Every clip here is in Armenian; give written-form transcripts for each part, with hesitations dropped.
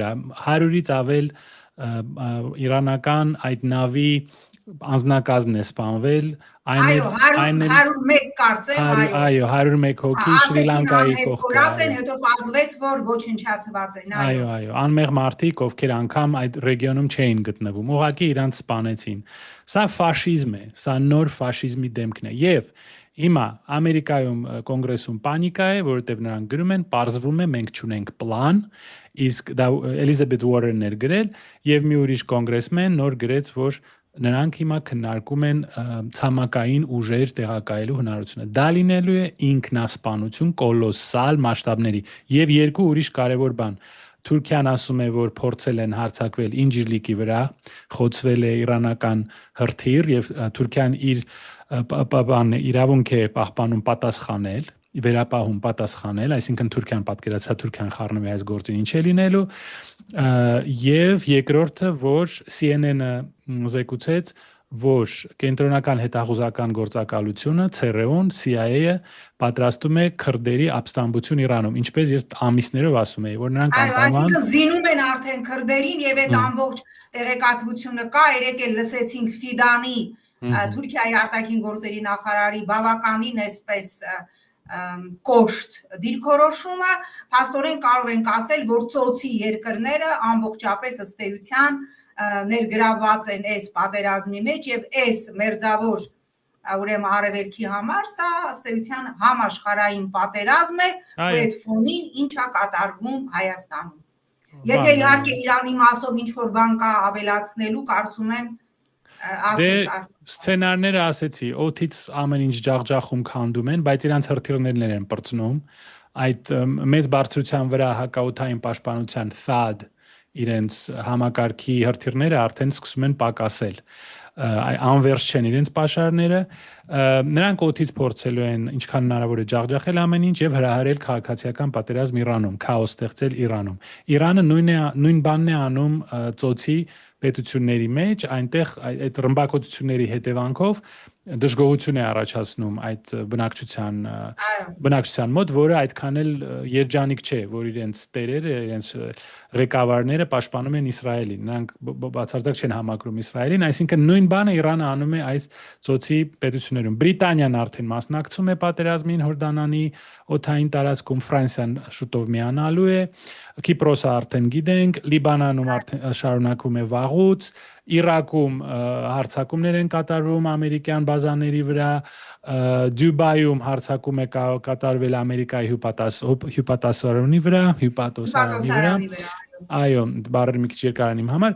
100-ից ավել իրանական այդ նավի անձնակազմն է սպանվել, Այո, 101 կարծեմ, այո, 101 հոգի Շրի Լանկայի կողքեր, այո, հետո պարզվեց, որ ոչնչացված են, այո, անմեղ մարդիկ, ովքեր անգամ այդ ռեգիոնում չէին գտնվում, ուղղակի իրանց սպանեցին։ Սա ֆաշիզմ է, սա նոր ֆաշիզմի դեմքն է, եւ հիմա Ամերիկայում կոնգրեսում պանիկա է, որովհետեւ նրանք գրում են, պարզվում է մենք չունենք պլան, իսկ դա Էլիզաբեթ Ուորենն էր գրել, եւ մի ուրիշ կոնգրեսմեն նոր գրեց, որ նրանք հիմա քննարկում են ցամաքային ուժեր տեղակայելու հնարավորությունը։ Դա լինելու է ինքնասպանություն կոլոսալ մասշտաբների եւ երկու ուրիշ կարեւոր բան։ Թուրքիան ասում է, որ փորձել են հարձակվել Ինջիրլիկի վրա, խոցվել է իրանական հրթիռ եւ Թուրքիան իր իրավունք է պահպանում պատասխանել, վերապահում պատասխանել, այսինքն Թուրքիան պատկերացա Թուրքիան խառնվի այս գործին ինչ է լինելու, եւ երկրորդը, որ CNN-ը զեկուցեց, որ կենտրոնական հետախուզական գործակալությունը ՑՌԷ-ն, CIA-ը պատրաստում է քրդերի ապստամբություն Իրանում, ինչպես ես ամիսներով ասում եի, որ նրանք այսինքն զինում են արդեն քրդերին եւ այդ ամբողջ տեղեկատվությունը կա, երեք էլ լսեցինք Ֆիդանի Թուրքիայի արտաքին գործերի նախարարի բավականին այսպես կոշտ դիրքորոշումը, փաստորեն կարող ենք ասել, որ ծոցի երկրները ամբողջապես ըստ էության ներգրավված են այս պատերազմի մեջ եւ այս մերձավոր ուրեմն արևելքի համար սա ըստ էության համաշխարհային պատերազմ է, ու այդ ֆոնին ինչա կատարվում Հայաստանում։ Եթե իհարկե Իրանի մասով ինչ որ բան կա ավելացնելու, կարծում եմ Սցենարները ասեցի, օդից ամեն ինչ ջախջախում քանդում են, բայց իրանց հրթիռներն են պրծնում, այդ մեծ բարձրության վրա հակաօդային պաշտպանության THAAD իրենց համակարգի հրթիռները արդեն սկսում են պակասել, անվերջ չեն իրենց պաշարները, նրանք օդից փորձելու են ինչքան հնարավոր է ջախջախել ամեն ինչ եւ հրահրել քաղաքացիական պատերազմ Իրանում, քաոս ստեղծել Իրանում։ Իրանը նույն բանն է անում ծոցի պետությունների մեջ, այնտեղ այդ ռմբակոծությունների հետևանքով դժգոհություն է առաջացնում այդ բնակչության մոտ, որը այդքան էլ երջանիկ չէ, որ իրենց տերերը, իրենց ղեկավարները պաշտպանում են Իսրայելին, նրանք բացարձակ չեն համակրում Իսրայելին, այսինքն նույն բանը Իրանը անում է այս ծոցի պետություններում։ Բրիտանիան արդեն մասնակցում է պատերազմին Հորդանանի օդային տարածքում, Ֆրանսիան շուտով միանալու է, Կիպրոսը արդեն գիտենք, Լիբանանում արդեն շարունակվում է վաղուց, Իրաքում հարձակումներ են կատարվում ամերիկյան բազաների վրա, Դուբայում հարձակում է կատարվել Ամերիկայի հյուպատոսարանի վրա, այո, բառերը մի քիչ երկար են իմ համար,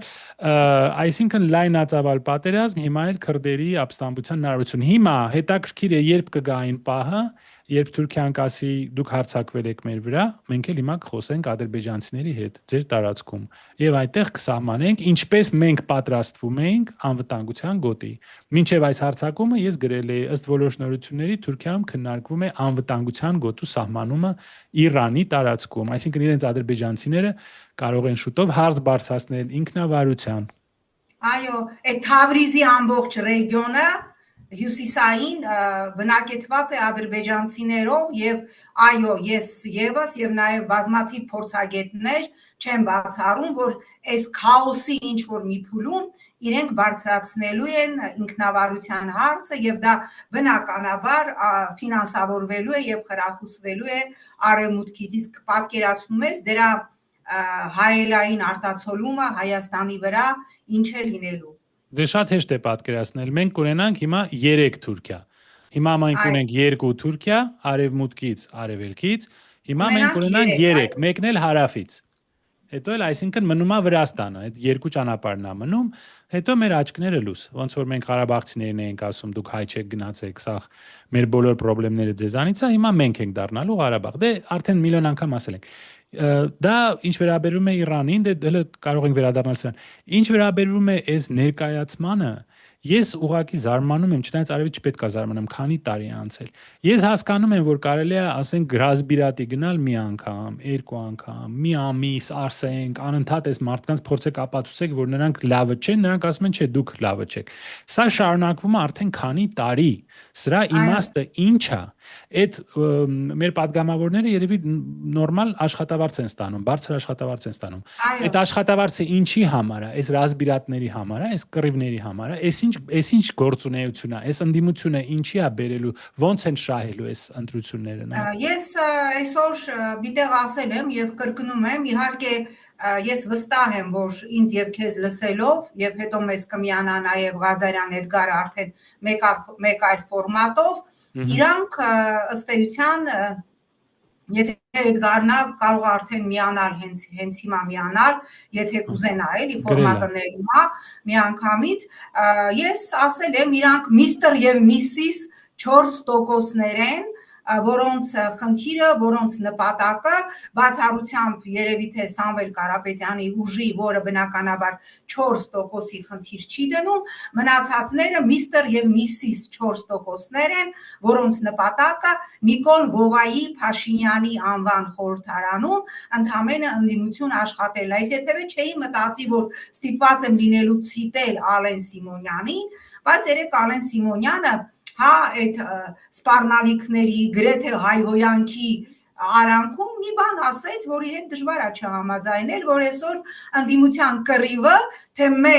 այսինքն լայնածավալ պատերազմ, հիմա էլ քրդերի ապստամբության հնարավորություն։ Հիմա հետաքրքիր է, երբ կգա այն պահը, երբ Թուրքիան կասի դուք հարձակվել եք մեր վրա, մենք էլ հիմա կխոսենք ադրբեջանցիների հետ ձեր տարածքում եւ այդտեղ կսահմանենք ինչպես մենք պատրաստվում ենք անվտանգության գոտի։ Մինչեւ այս հարձակումը ես գրել էի, ըստ որոշ նորությունների Թուրքիայում քննարկվում է անվտանգության գոտու սահմանումը Իրանի տարածքում, այսինքն իրենց ադրբեջանցիները կարող են շուտով հարց բարձրացնել ինքնավարության։ Այո, այդ Թավրիզի ամբողջ ռեգիոնը հյուսիսային բնակեցված է ադրբեջանցիներով եւ այո, ես եւս եւ նաեւ բազմաթիվ փորձագետներ չեն բացառում, որ այս քաոսի ինչ որ մի փուլում իրենք բարձրացնելու են ինքնավարության հարցը եւ դա բնականաբար ֆինանսավորվելու է եւ խրախուսվելու է արևմուտքից, իսկ պատկերացնում ես դրա հայելային արտացոլումը Հայաստանի վրա ինչ է լինելու։ Դե շատ հեշտ է պատկերացնել, մենք կունենանք հիմա 3 Թուրքիա, հիմա մենք ունենք 2 Թուրքիա, արևմուտքից, արևելքից, հիմա մենք ունենանք 3, մեկն էլ հարավից, հետո էլ այսինքն մնում է Վրաստանը, այդ 2 ճանապարհն է մնում, հետո մեր աչքները լույս, ոնց որ մենք ղարաբաղցիներն ենք ասում, դուք հայ չեք գնացեք, սա մեր բոլոր խնդիրները ձեզանից է, հիմա մենք ենք դառնալու Ղարաբաղ, դե արդեն միլիոն անգամ ասել ենք։ Դա ինչ վերաբերում է Իրանին, դե հələ կարող ենք վերադառնալ սրան։ Ինչ վերաբերում է այս ներկայացմանը, Ես ուղղակի զարմանում եմ, չնայած արևի չպետք է զարմանամ, քանի տարի է անցել։ Ես հասկանում եմ, որ կարելի է, ասենք, գրազբիրատի գնալ մի անգամ, երկու անգամ, մի ամիս, ասենք, անընդհատ այս մարդկանց փորձեք ապացուցեք, որ նրանք լավը չեն, նրանք ասում են, չէ, դուք լավը չեք։ Սա շարունակվում է արդեն քանի տարի։ Սրա իմաստը ինչ է։ Այդ մեր падգամավորները երևի նորմալ աշխատավարձ են ստանում, բարձր աշխատավարձ են ստանում։ Այդ աշխատավարձը ինչի համար է, այս ռազմբիրատների համար է, այս կռիվների համար է, այս ինչ գործունեություն է, այս ընդդիմությունը ինչի է բերելու, ոնց են շահելու այս ընտրությունները։ Ես այսօր միտեղ ասել եմ եւ կրկնում եմ, իհարկե ես վստահ եմ, որ ինձ եւ քեզ լսելով եւ հետո մեզ կմիանա նաեւ Ղազարյան Էդգարը արդեն մեկ այլ ֆորմատով, իրանք ըստ էության եթե Էդգարնա կարող արդեն միանալ հենց հիմա միանալ, եթե կուզենա էլի ֆորմատը ներումա միանգամից, ես ասել եմ իրանք միստր եւ միսիս 4% են, որոնց խնդիրը, որոնց նպատակը բացառությամբ երևի թե Սամվել Կարապետյանի ուժի, որը բնականաբար 4%-ի խնդիր չի դնում, մնացածները միստր եւ միսիս 4%-ներ են, որոնց նպատակը Նիկոլ Վովայի Փաշինյանի անվան խորհրդարանում ընդհանրապես ընդդիմություն աշխատելն է։ Այս երբևէ չէի մտածի, որ ստիպված եմ լինելու ցիտել Ալեն Սիմոնյանին, բայց երեք Ալեն Սիմոնյանը հա այդ սպառնալիքների գրեթե հայհոյանքի արանքում մի բան ասեց, որի հետ դժվար է չհամաձայնել, որ այսօր ընդդիմության կռիվը թե մեր